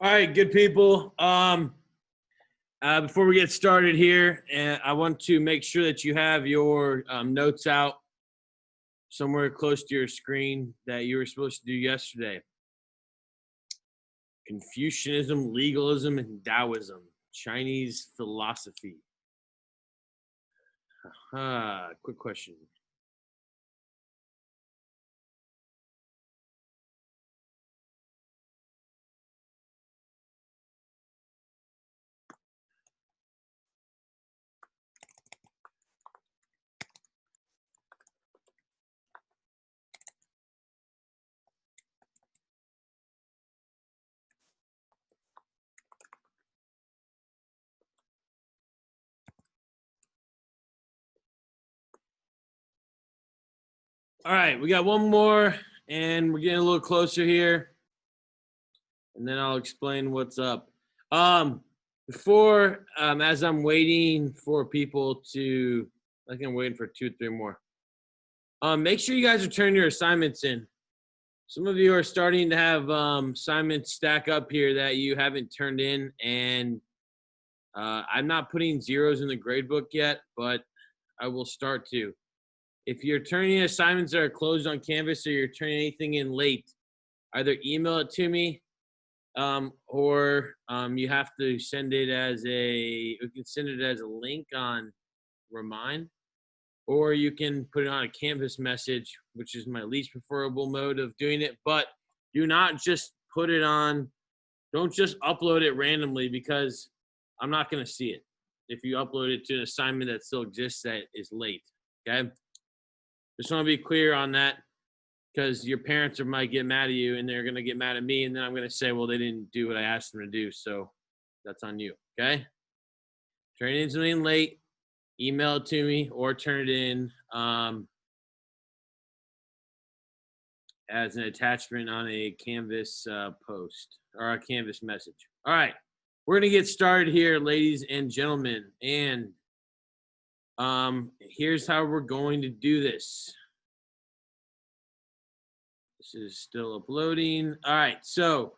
All right, good people. Before we get started here, I want to make sure that you have your notes out somewhere close to your screen that you were supposed to do yesterday. Confucianism, legalism, and Taoism, Chinese philosophy. Quick question. All right, we got one more, and we're getting a little closer here, and then I'll explain what's up. Before, as I'm waiting for people to, I think I'm waiting for 2 or 3 more. Make sure you guys are turning your assignments in. Some of you are starting to have assignments stack up here that you haven't turned in, and I'm not putting zeros in the grade book yet, but I will start to. If you're turning assignments that are closed on Canvas or you're turning anything in late, either email it to me or you have to send it you can send it as a link on Remind, or you can put it on a Canvas message, which is my least preferable mode of doing it. But do not just put it on, don't just upload it randomly, because I'm not going to see it if you upload it to an assignment that still exists that is late, okay? Just want to be clear on that, because your parents might get mad at you, and they're going to get mad at me, and then I'm going to say, well, they didn't do what I asked them to do, so that's on you, okay? Turn in something late, email it to me, or turn it in as an attachment on a Canvas post or a Canvas message. All right, we're going to get started here, ladies and gentlemen, and here's how we're going to do this. This is still uploading. All right, so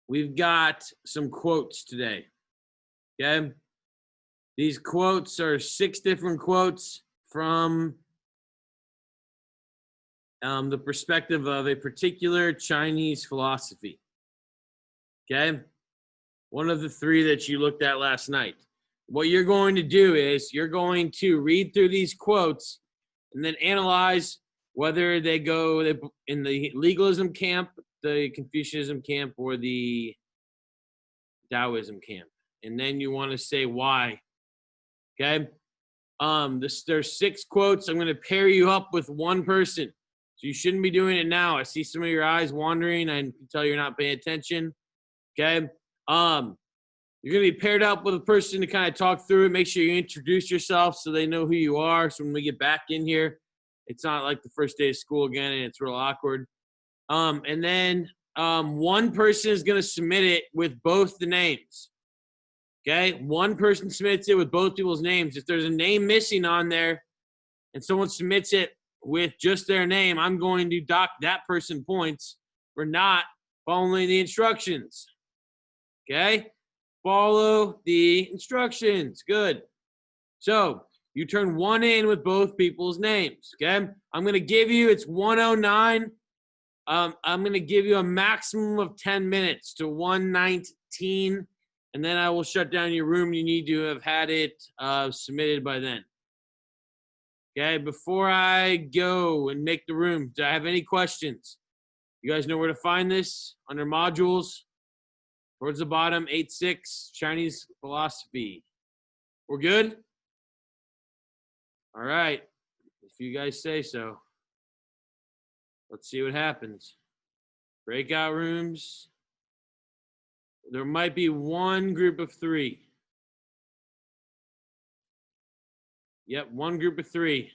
we've got some quotes today, okay? These quotes are 6 different quotes from the perspective of a particular Chinese philosophy, okay? One of the 3 that you looked at last night. What you're going to do is you're going to read through these quotes and then analyze whether they go in the legalism camp, the Confucianism camp, or the Taoism camp. And then you want to say why, okay? There's 6 quotes. I'm going to pair you up with one person. So you shouldn't be doing it now. I see some of your eyes wandering. I can tell you're not paying attention, okay? You're going to be paired up with a person to kind of talk through it. Make sure you introduce yourself so they know who you are. So when we get back in here, it's not like the first day of school again and it's real awkward. And then one person is going to submit it with both the names. Okay? One person submits it with both people's names. If there's a name missing on there and someone submits it with just their name, I'm going to dock that person points for not following the instructions. Okay? Follow the instructions. Good. So you turn 1 in with both people's names. Okay? I'm going to give you, it's 1:09. I'm going to give you a maximum of 10 minutes to 1:19, and then I will shut down your room. You need to have had it submitted by then. Okay? Before I go and make the room, do I have any questions? You guys know where to find this under modules. Towards the bottom, 8.6, Chinese philosophy. We're good? All right. If you guys say so. Let's see what happens. Breakout rooms. There might be one group of 3. Yep, one group of 3.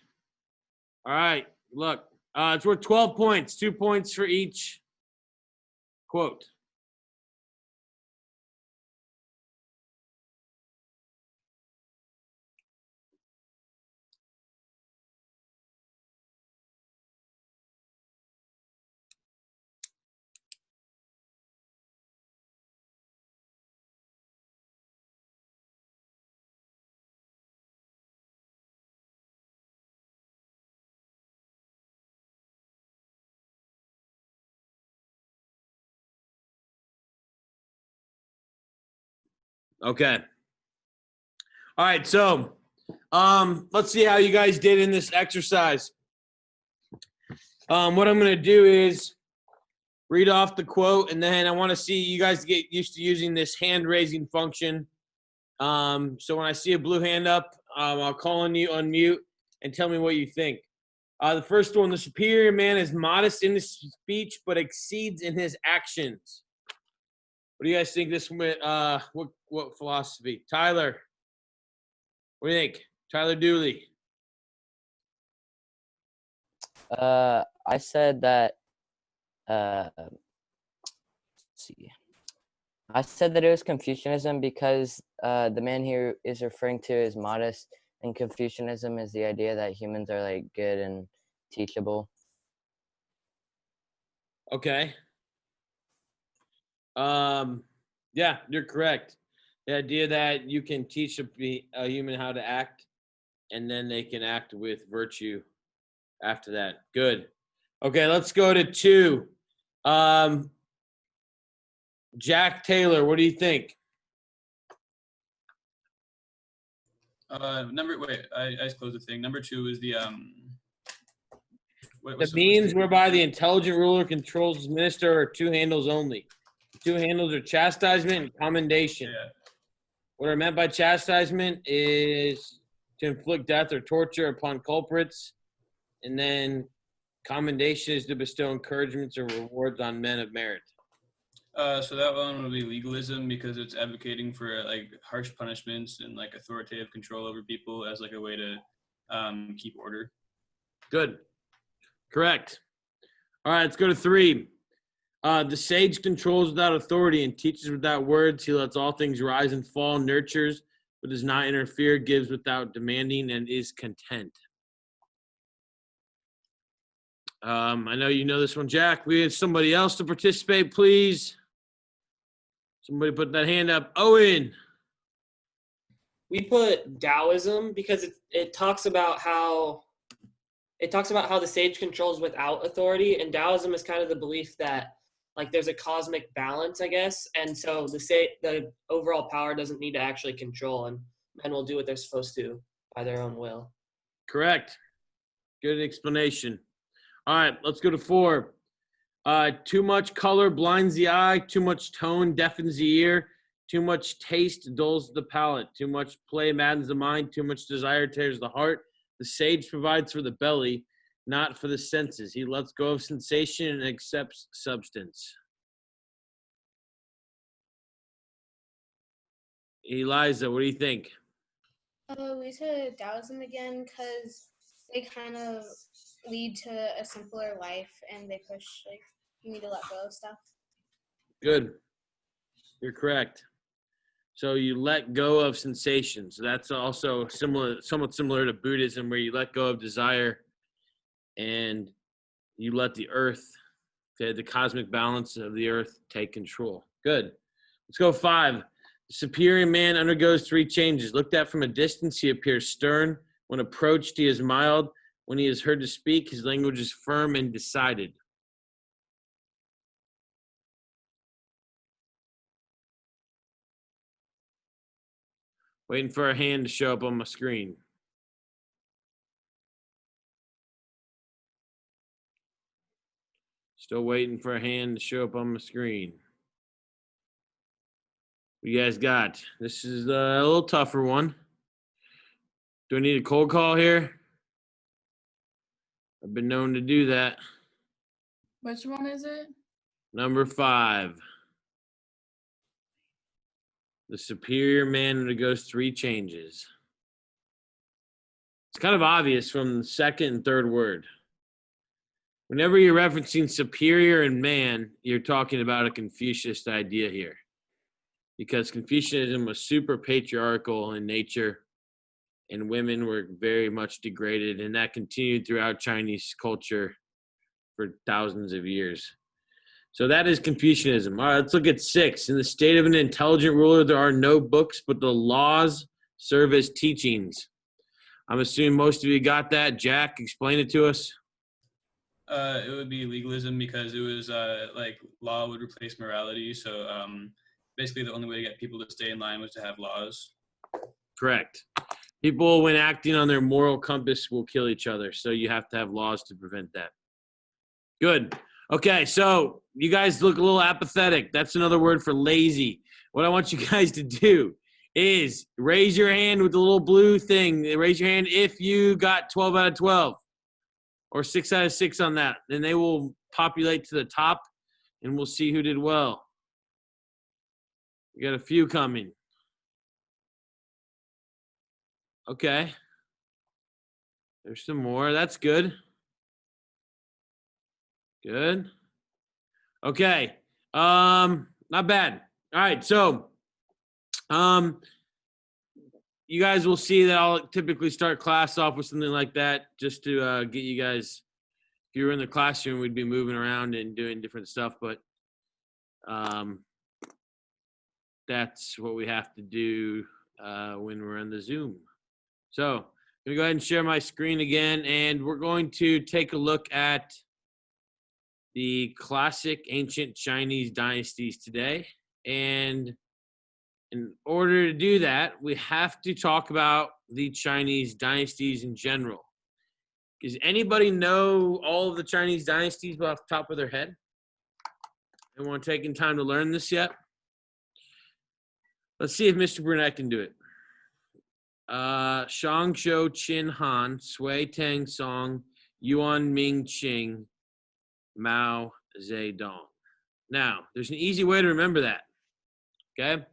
All right, look. It's worth 12 points. 2 points for each quote. Okay. All right. So, let's see how you guys did in this exercise. What I'm going to do is read off the quote, and then I want to see you guys get used to using this hand raising function. So when I see a blue hand up, I'll call on you, unmute, and tell me what you think. The first one, the superior man is modest in his speech, but exceeds in his actions. What do you guys think this, what philosophy? Tyler, what do you think? Tyler Dooley. I said that, let's see. I said that it was Confucianism because the man here is referring to is modest, and Confucianism is the idea that humans are like good and teachable. Okay. Yeah, you're correct. The idea that you can teach a human how to act, and then they can act with virtue after that. Good. Okay, let's go to 2. Jack Taylor, what do you think? I just closed the thing. Number 2 is the The means whereby the intelligent ruler controls his minister are 2 handles only. 2 handles are chastisement and commendation. Yeah. What are meant by chastisement is to inflict death or torture upon culprits, and then commendation is to bestow encouragements or rewards on men of merit. So that one would be legalism because it's advocating for like harsh punishments and like authoritative control over people as like a way to keep order. Good. Correct. All right, let's go to 3. The sage controls without authority and teaches without words. He lets all things rise and fall, nurtures, but does not interfere, gives without demanding, and is content. I know you know this one, Jack. We have somebody else to participate, please. Somebody put that hand up. Owen. We put Taoism because it talks about how the sage controls without authority, and Taoism is kind of the belief that like there's a cosmic balance, I guess, and so the overall power doesn't need to actually control, and men will do what they're supposed to by their own will. Correct. Good explanation. All right, let's go to 4. Too much color blinds the eye. Too much tone deafens the ear. Too much taste dulls the palate. Too much play maddens the mind. Too much desire tears the heart. The sage provides for the belly, not for the senses. He lets go of sensation and accepts substance. Eliza, what do you think? We said Taoism again because they kind of lead to a simpler life and they push, like, you need to let go of stuff. Good. You're correct. So you let go of sensations. That's also somewhat similar to Buddhism, where you let go of desire and you let the earth, the cosmic balance of the earth, take control. Good. Let's go 5. The superior man undergoes 3 changes. Looked at from a distance, he appears stern. When approached, he is mild. When he is heard to speak, his language is firm and decided. Waiting for a hand to show up on my screen. Still waiting for a hand to show up on my screen. What you guys got? This is a little tougher one. Do I need a cold call here? I've been known to do that. Which one is it? Number 5. The superior man undergoes 3 changes. It's kind of obvious from the second and third word. Whenever you're referencing superior and man, you're talking about a Confucianist idea here. Because Confucianism was super patriarchal in nature, and women were very much degraded, and that continued throughout Chinese culture for thousands of years. So that is Confucianism. All right, let's look at 6. In the state of an intelligent ruler, there are no books, but the laws serve as teachings. I'm assuming most of you got that. Jack, explain it to us. It would be legalism because it was like law would replace morality. So basically the only way to get people to stay in line was to have laws. Correct. People, when acting on their moral compass, will kill each other. So you have to have laws to prevent that. Good. Okay, so you guys look a little apathetic. That's another word for lazy. What I want you guys to do is raise your hand with the little blue thing. Raise your hand if you got 12 out of 12 or 6 out of 6 on that. Then they will populate to the top, and we'll see who did well. We got a few coming. Okay. There's some more. That's good. Good. Okay. Not bad. All right. So, you guys will see that I'll typically start class off with something like that just to get you guys, if you were in the classroom, we'd be moving around and doing different stuff, but that's what we have to do when we're on the Zoom. So I'm gonna go ahead and share my screen again, and we're going to take a look at the classic ancient Chinese dynasties today. And in order to do that, we have to talk about the Chinese dynasties in general. Does anybody know all of the Chinese dynasties off the top of their head? Anyone taking time to learn this yet? Let's see if Mr. Burnett can do it. Shang, Zhou, Qin, Han, Sui, Tang, Song, Yuan, Ming, Qing, Mao, Zedong. Now, there's an easy way to remember that. Okay?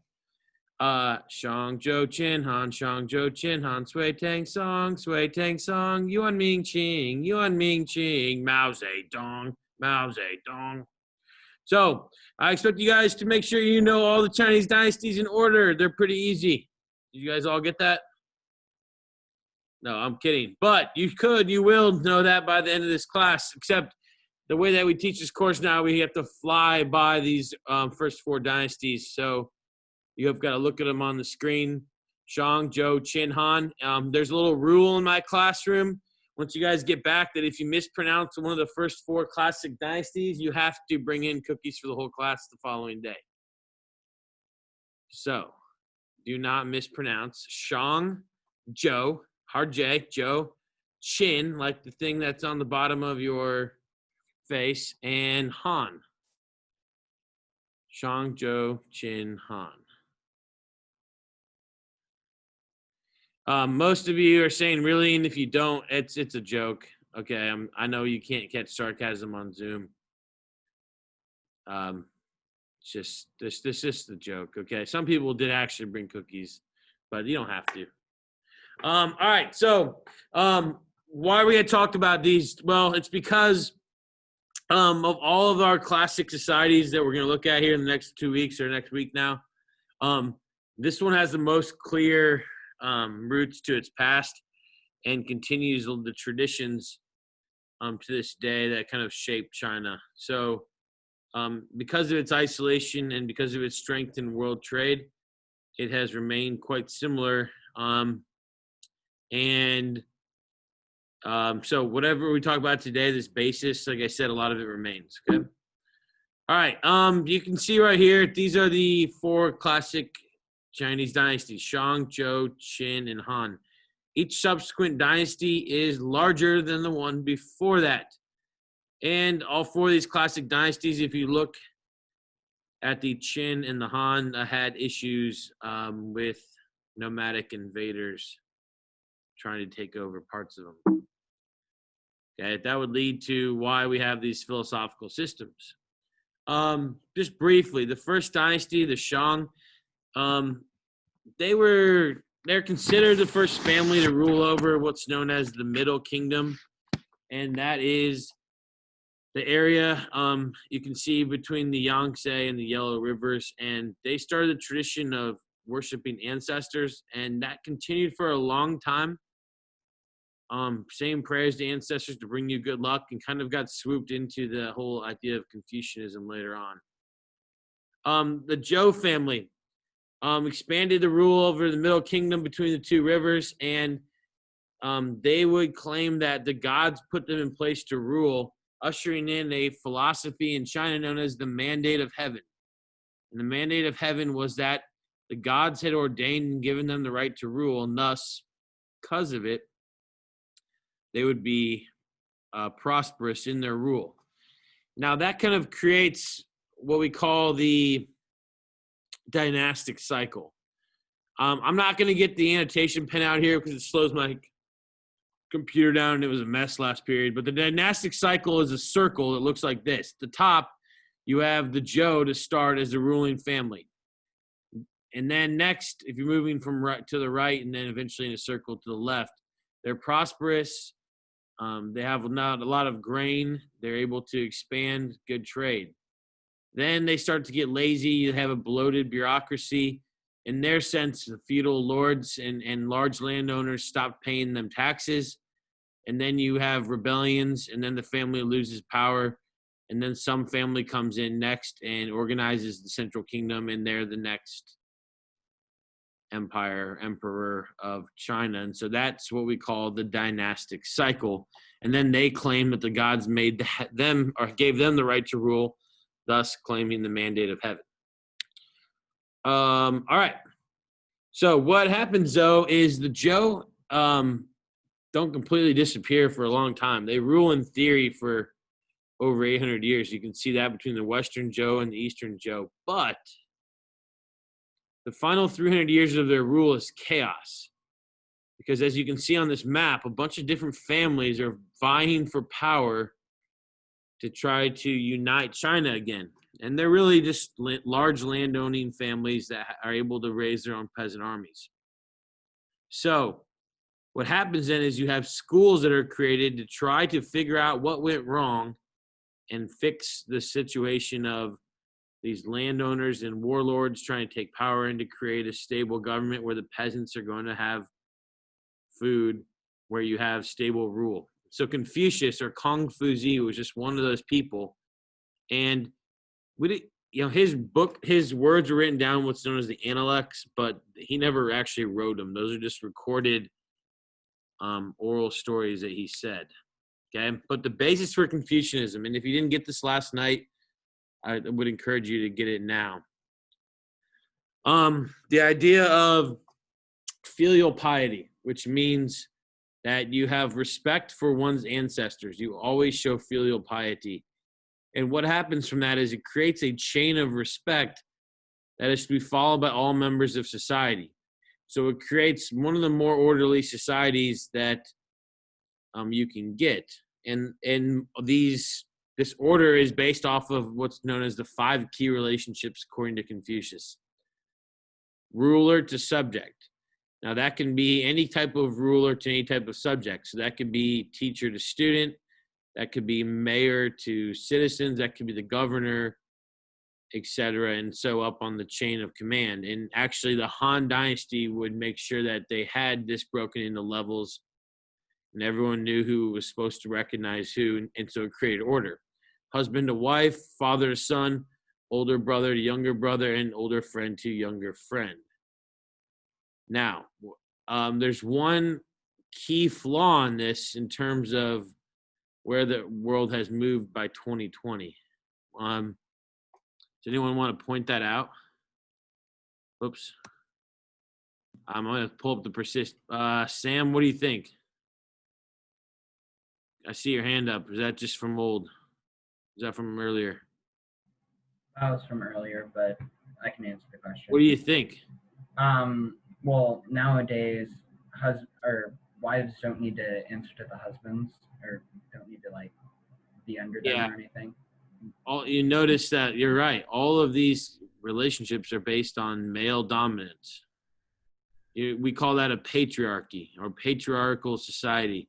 Shang, Zhou, Qin, Han, Shang, Zhou, Qin, Han, Sui, Tang, Song, Yuan, Ming, Qing, Mao, Zedong, Mao, Zedong. So, I expect you guys to make sure you know all the Chinese dynasties in order. They're pretty easy. Did you guys all get that? No, I'm kidding. But you will know that by the end of this class, except the way that we teach this course now, we have to fly by these first 4 dynasties. So you have got to look at them on the screen. Shang, Zhou, Qin, Han. There's a little rule in my classroom. Once you guys get back, that if you mispronounce one of the first 4 classic dynasties, you have to bring in cookies for the whole class the following day. So do not mispronounce Shang, Zhou, hard J, Zhou, Qin, like the thing that's on the bottom of your face, and Han. Shang, Zhou, Qin, Han. Most of you are saying really, and if you don't, it's a joke. Okay, I know you can't catch sarcasm on Zoom. It's just a joke. Okay, some people did actually bring cookies, but you don't have to. All right, so why are we gonna talk about these? Well, it's because of all of our classic societies that we're gonna look at here in the next 2 weeks or next week now. This one has the most clear roots to its past and continues the traditions to this day that kind of shaped China. So because of its isolation and because of its strength in world trade, it has remained quite similar. So whatever we talk about today, this basis, like I said, a lot of it remains. Okay. All right. You can see right here, these are the 4 classic Chinese dynasties: Shang, Zhou, Qin, and Han. Each subsequent dynasty is larger than the one before that. And all 4 of these classic dynasties, if you look at the Qin and the Han, had issues with nomadic invaders trying to take over parts of them. Okay, that would lead to why we have these philosophical systems. Just briefly, the first dynasty, the Shang, they're considered the first family to rule over what's known as the Middle Kingdom, and that is the area you can see between the Yangtze and the Yellow Rivers, and they started the tradition of worshiping ancestors, and that continued for a long time. Saying prayers to ancestors to bring you good luck, and kind of got swooped into the whole idea of Confucianism later on. The Zhou family expanded the rule over the Middle Kingdom between the 2 rivers, and they would claim that the gods put them in place to rule, ushering in a philosophy in China known as the Mandate of Heaven. And the mandate of heaven was that the gods had ordained and given them the right to rule, and thus, because of it, they would be prosperous in their rule. Now, that kind of creates what we call the dynastic cycle. I'm not going to get the annotation pen out here because it slows my computer down, and it was a mess last period. But the dynastic cycle is a circle that looks like this. At the top, you have the Zhou to start as the ruling family. And then next, if you're moving from right to the right and then eventually in a circle to the left, they're prosperous. They have not a lot of grain. They're able to expand good trade. Then they start to get lazy. You have a bloated bureaucracy. In their sense, the feudal lords and large landowners stop paying them taxes. And then you have rebellions, and then the family loses power. And then some family comes in next and organizes the central kingdom, and they're the next emperor of China. And so that's what we call the dynastic cycle. And then they claim that the gods made them or gave them the right to rule, thus claiming the mandate of heaven. All right. So what happens, though, is the Zhou don't completely disappear for a long time. They rule in theory for over 800 years. You can see that between the Western Zhou and the Eastern Zhou. But the final 300 years of their rule is chaos. Because as you can see on this map, a bunch of different families are vying for power to try to unite China again. And they're really just large landowning families that are able to raise their own peasant armies. So what happens then is you have schools that are created to try to figure out what went wrong and fix the situation of these landowners and warlords trying to take power and to create a stable government where the peasants are going to have food, where you have stable rule. So Confucius, or Kong Fuzi, was just one of those people. And his words were written down, what's known as the Analects, but he never actually wrote them. Those are just recorded oral stories that he said. Okay, but the basis for Confucianism, and if you didn't get this last night, I would encourage you to get it now. The idea of filial piety, which means that you have respect for one's ancestors. You always show filial piety. And what happens from that is it creates a chain of respect that is to be followed by all members of society. So it creates one of the more orderly societies that you can get. And this order is based off of what's known as the 5 key relationships according to Confucius. Ruler to subject. Now that can be any type of ruler to any type of subject. So that could be teacher to student. That could be mayor to citizens. That could be the governor, etc. And so up on the chain of command. And actually the Han Dynasty would make sure that they had this broken into levels and everyone knew who was supposed to recognize who. And so it created order. Husband to wife, father to son, older brother to younger brother, and older friend to younger friend. Now, there's one key flaw in this in terms of where the world has moved by 2020. Does anyone want to point that out? Oops. I'm going to pull up the persist. Sam, what do you think? I see your hand up. Is that just from old? Is that from earlier? That was from earlier, but I can answer the question. What do you think? Well, nowadays, wives don't need to answer to the husbands, or don't need to be under them or anything. You notice that you're right. All of these relationships are based on male dominance. We call that a patriarchy or patriarchal society.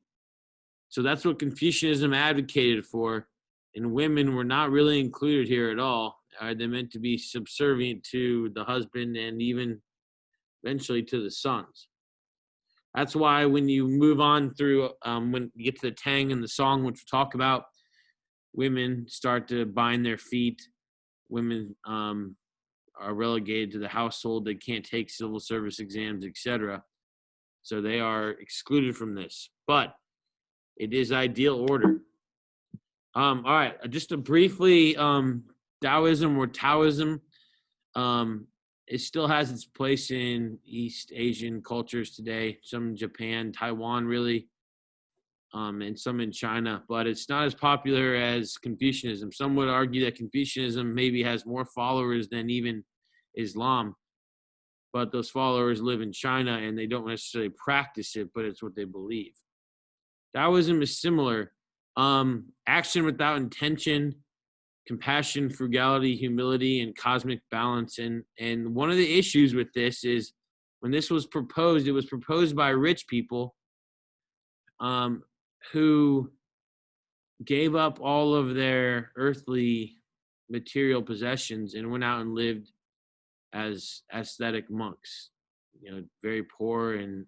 So that's what Confucianism advocated for, and women were not really included here at all. They're meant to be subservient to the husband and even eventually to the sons. That's why when you move on through, when you get to the Tang and the Song, which we'll talk about, women start to bind their feet. Women are relegated to the household. They can't take civil service exams, etc. So they are excluded from this. But it is ideal order. All right, just to briefly, Taoism or Taoism. it still has its place in East Asian cultures today, some in Japan, Taiwan, really, and some in China, but it's not as popular as Confucianism. Some would argue that Confucianism maybe has more followers than even Islam, but those followers live in China and they don't necessarily practice it, but it's what they believe. Taoism is similar. Action without intention, compassion, frugality, humility, and cosmic balance. And one of the issues with this is when this was proposed, it was proposed by rich people who gave up all of their earthly material possessions and went out and lived as ascetic monks, very poor and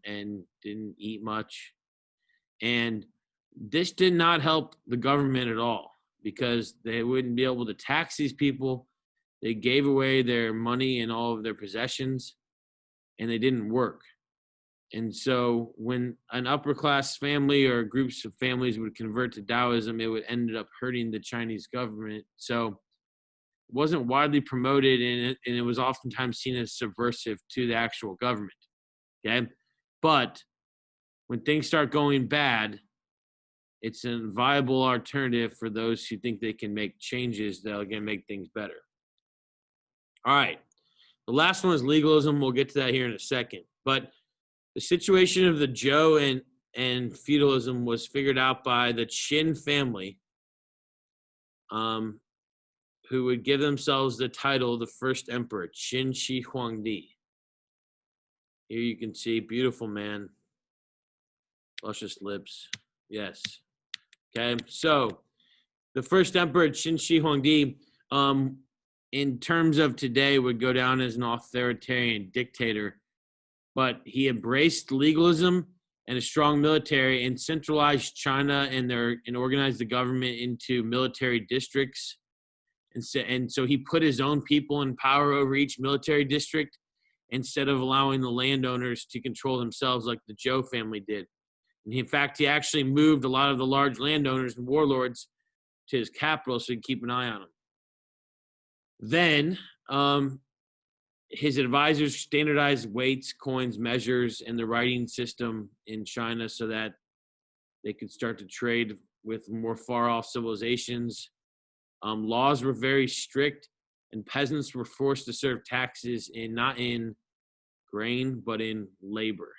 didn't eat much. And this did not help the government at all because they wouldn't be able to tax these people. They gave away their money and all of their possessions, and they didn't work. And so when an upper class family or groups of families would convert to Taoism, it would end up hurting the Chinese government. So it wasn't widely promoted, and it was oftentimes seen as subversive to the actual government. Okay. But when things start going bad, it's a viable alternative for those who think they can make changes that are going to make things better. All right. The last one is legalism. We'll get to that here in a second. But the situation of the Zhou and feudalism was figured out by the Qin family, who would give themselves the title the first emperor, Qin Shi Huangdi. Here you can see, beautiful man, luscious lips. Yes. Okay, so the first emperor, Qin Shi Huangdi, in terms of today, would go down as an authoritarian dictator, but he embraced legalism and a strong military and centralized China and organized the government into military districts. And so he put his own people in power over each military district instead of allowing the landowners to control themselves like the Zhou family did. And in fact, he actually moved a lot of the large landowners and warlords to his capital so he could keep an eye on them. Then his advisors standardized weights, coins, measures, and the writing system in China so that they could start to trade with more far-off civilizations. Laws were very strict, and peasants were forced to serve taxes not in grain, but in labor.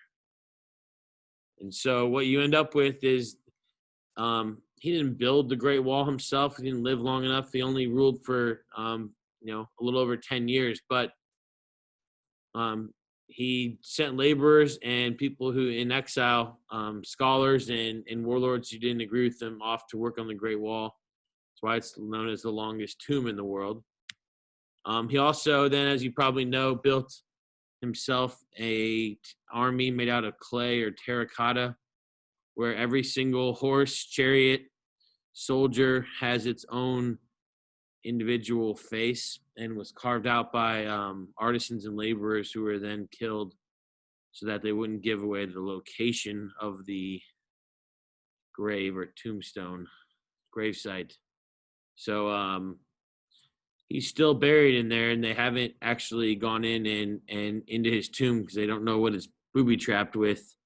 And so what you end up with is he didn't build the Great Wall himself. He didn't live long enough. He only ruled for a little over 10 years. But he sent laborers and people who in exile, scholars and warlords who didn't agree with him, off to work on the Great Wall. That's why it's known as the longest tomb in the world. He also then, as you probably know, built himself a army made out of clay or terracotta, where every single horse, chariot, soldier has its own individual face and was carved out by artisans and laborers who were then killed so that they wouldn't give away the location of the grave or tombstone, gravesite. So he's still buried in there, and they haven't actually gone in and into his tomb because they don't know what it's booby-trapped with.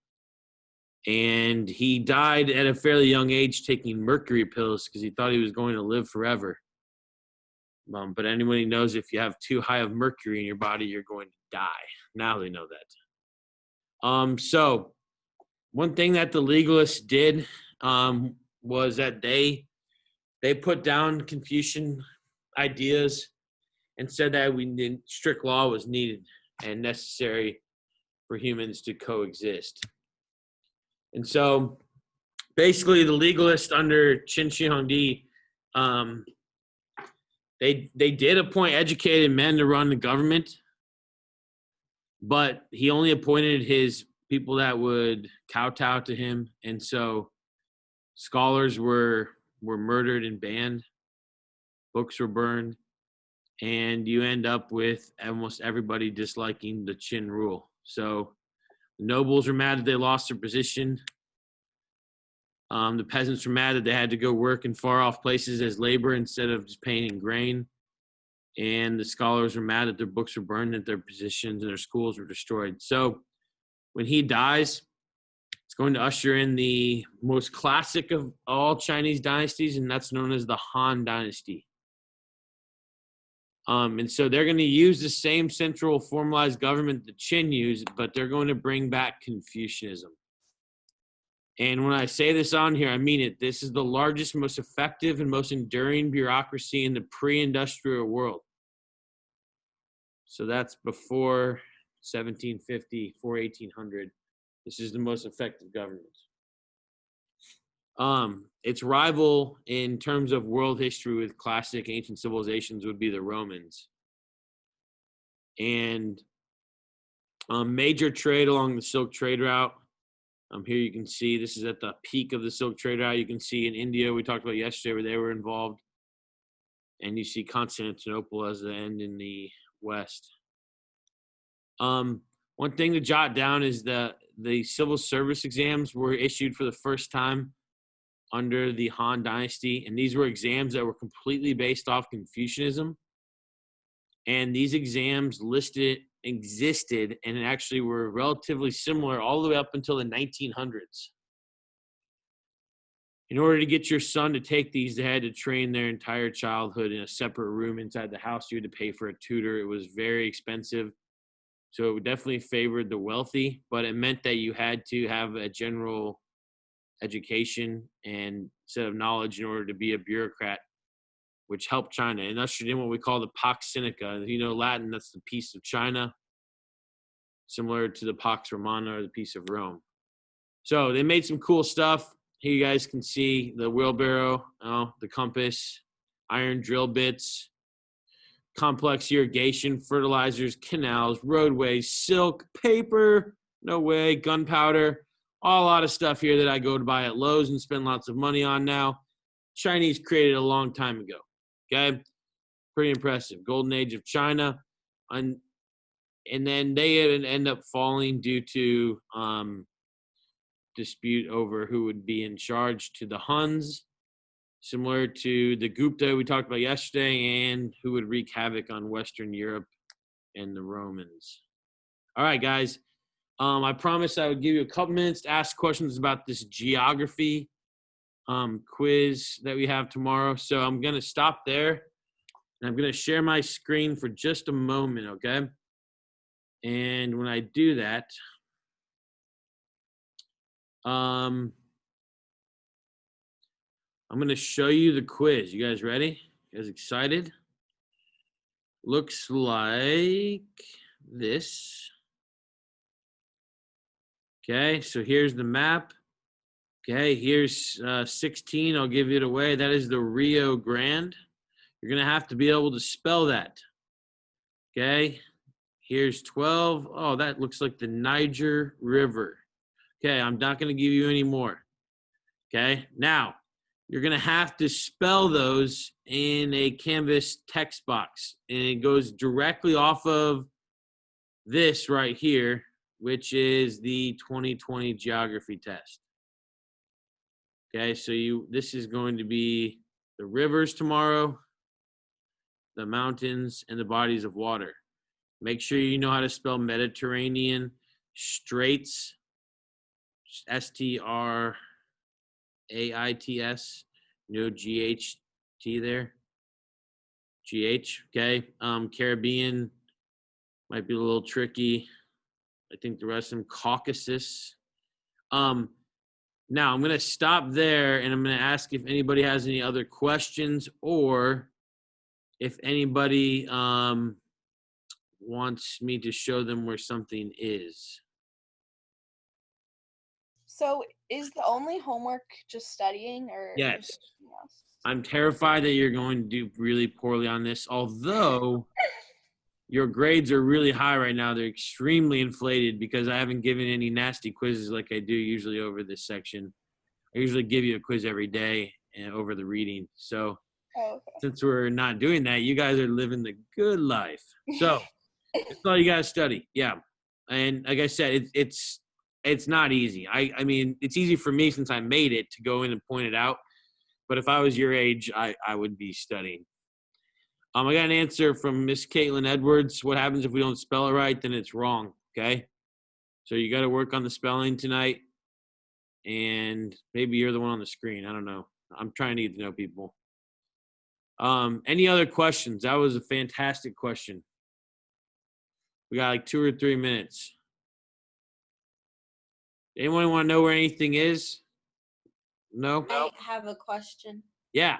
And he died at a fairly young age taking mercury pills because he thought he was going to live forever. But anyone who knows if you have too high of mercury in your body, you're going to die. Now they know that. So one thing that the legalists did was that they put down Confucian ideas and said that strict law was needed and necessary for humans to coexist. And so basically the legalists under Qin Shi Huangdi, they did appoint educated men to run the government, but he only appointed his people that would kowtow to him. And so scholars were murdered and banned, books were burned, and you end up with almost everybody disliking the Qin rule. So the nobles were mad that they lost their position. The peasants were mad that they had to go work in far-off places as labor instead of just paying in grain. and the scholars were mad that their books were burned, that their positions and their schools were destroyed. So when he dies, it's going to usher in the most classic of all Chinese dynasties, and that's known as the Han Dynasty. And so they're going to use the same central formalized government the Qin used, but they're going to bring back Confucianism. And when I say this on here, I mean it. This is the largest, most effective, and most enduring bureaucracy in the pre-industrial world. So that's before 1750, 1800. This is the most effective government. Its rival in terms of world history with classic ancient civilizations would be the Romans. And major trade along the Silk Trade Route. Here you can see this is at the peak of the Silk Trade Route. You can see in India, we talked about yesterday, where they were involved. And you see Constantinople as the end in the west. One thing to jot down is that the civil service exams were issued for the first time under the Han Dynasty, and these were exams that were completely based off Confucianism. And these exams existed and actually were relatively similar all the way up until the 1900s. In order to get your son to take these, they had to train their entire childhood in a separate room inside the house. You had to pay for a tutor. It was very expensive. So it definitely favored the wealthy, but it meant that you had to have a general education and set of knowledge in order to be a bureaucrat, which helped China and ushered in what we call the Pax Sinica. You know, Latin, that's the peace of China, similar to the Pax Romana or the peace of Rome. So they made some cool stuff. Here you guys can see the wheelbarrow, the compass, iron drill bits, complex irrigation, fertilizers, canals, roadways, silk, paper, no way, gunpowder, a lot of stuff here that I go to buy at Lowe's and spend lots of money on now. Chinese created a long time ago, okay? Pretty impressive. Golden Age of China. And then they end up falling due to dispute over who would be in charge to the Huns, similar to the Gupta we talked about yesterday, and who would wreak havoc on Western Europe and the Romans. All right, guys. I promised I would give you a couple minutes to ask questions about this geography quiz that we have tomorrow. So I'm going to stop there, and I'm going to share my screen for just a moment, okay? And when I do that, I'm going to show you the quiz. You guys ready? You guys excited? Looks like this. Okay, so here's the map. Okay, here's 16. I'll give it away. That is the Rio Grande. You're going to have to be able to spell that. Okay, here's 12. Oh, that looks like the Niger River. Okay, I'm not going to give you any more. Okay, now you're going to have to spell those in a Canvas text box. And it goes directly off of this right here, which is the 2020 geography test. Okay, so this is going to be the rivers tomorrow, the mountains, and the bodies of water. Make sure you know how to spell Mediterranean, straits, S-T-R-A-I-T-S, no G-H-T there. G-H, okay. Caribbean might be a little tricky. I think the rest of them, Caucasus. Now, I'm going to stop there, and I'm going to ask if anybody has any other questions, or if anybody wants me to show them where something is. So is the only homework just studying, or is there Yes. something else? I'm terrified that you're going to do really poorly on this, although your grades are really high right now. They're extremely inflated because I haven't given any nasty quizzes like I do usually over this section. I usually give you a quiz every day and over the reading. So Oh, okay. since we're not doing that, you guys are living the good life. So that's all you got to study. Yeah. And like I said, it's not easy. I mean, it's easy for me since I made it to go in and point it out. But if I was your age, I would be studying. I got an answer from Miss Caitlin Edwards. What happens if we don't spell it right? Then it's wrong. Okay. So you got to work on the spelling tonight. And maybe you're the one on the screen. I don't know. I'm trying to get to know people. Any other questions? That was a fantastic question. We got like 2 or 3 minutes. Anyone want to know where anything is? No? I have a question. Yeah.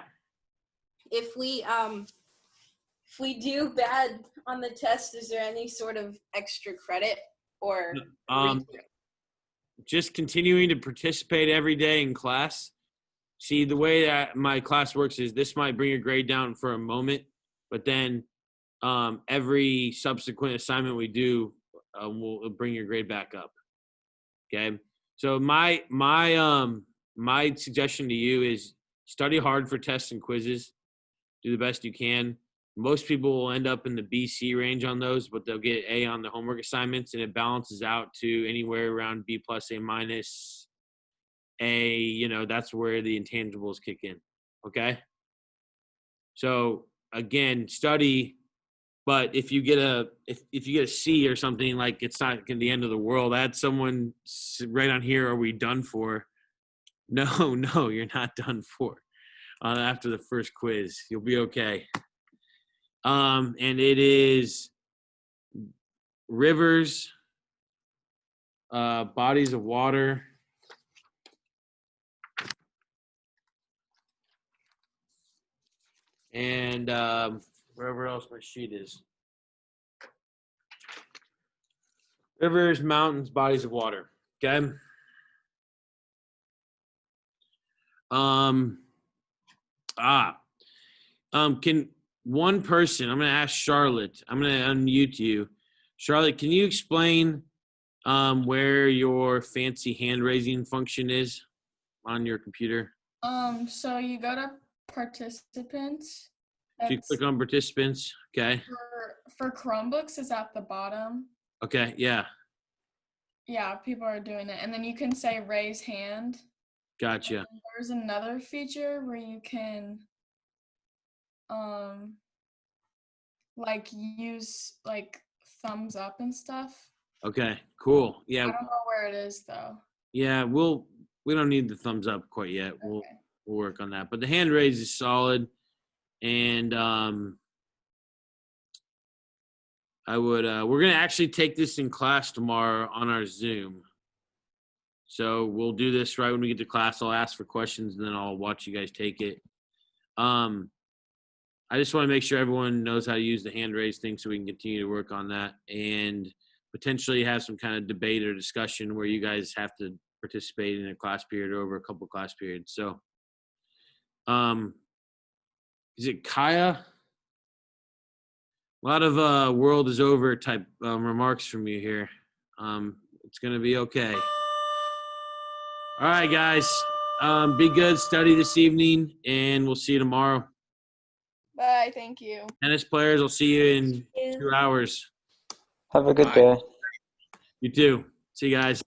If we do bad on the test, is there any sort of extra credit or Just continuing to participate every day in class. See, the way that my class works is this might bring your grade down for a moment, but then every subsequent assignment we do will bring your grade back up. Okay. So my suggestion to you is study hard for tests and quizzes. Do the best you can. Most people will end up in the BC range on those, but they'll get A on the homework assignments, and it balances out to anywhere around B plus, A minus, A. You know, that's where the intangibles kick in. Okay. So again, study. But if you get a C or something, like it's not the end of the world. I had someone right on here, are we done for? No, you're not done for. After the first quiz, you'll be okay. And it is rivers, bodies of water, and wherever else my sheet is. Rivers, mountains, bodies of water. Okay. Can one person, I'm going to ask Charlotte, I'm going to unmute you. Charlotte, can you explain where your fancy hand raising function is on your computer? So you go to participants. So you click on participants. Okay. For Chromebooks, it's at the bottom. Okay. Yeah. Yeah, people are doing it. And then you can say raise hand. Gotcha. There's another feature where you can like use like thumbs up and stuff. Okay, cool. Yeah. I don't know where it is though. Yeah, we don't need the thumbs up quite yet. Okay. We'll work on that. But the hand raise is solid. And we're gonna actually take this in class tomorrow on our Zoom. So we'll do this right when we get to class. I'll ask for questions and then I'll watch you guys take it. I just want to make sure everyone knows how to use the hand raise thing so we can continue to work on that and potentially have some kind of debate or discussion where you guys have to participate in a class period or over a couple class periods. So, is it Kaya? A lot of world is over type remarks from you here. It's going to be okay. All right, guys. Be good. Study this evening, and we'll see you tomorrow. Bye. Thank you. Tennis players, I'll see you in 2 hours. Have a good Bye. day. You too. See you guys.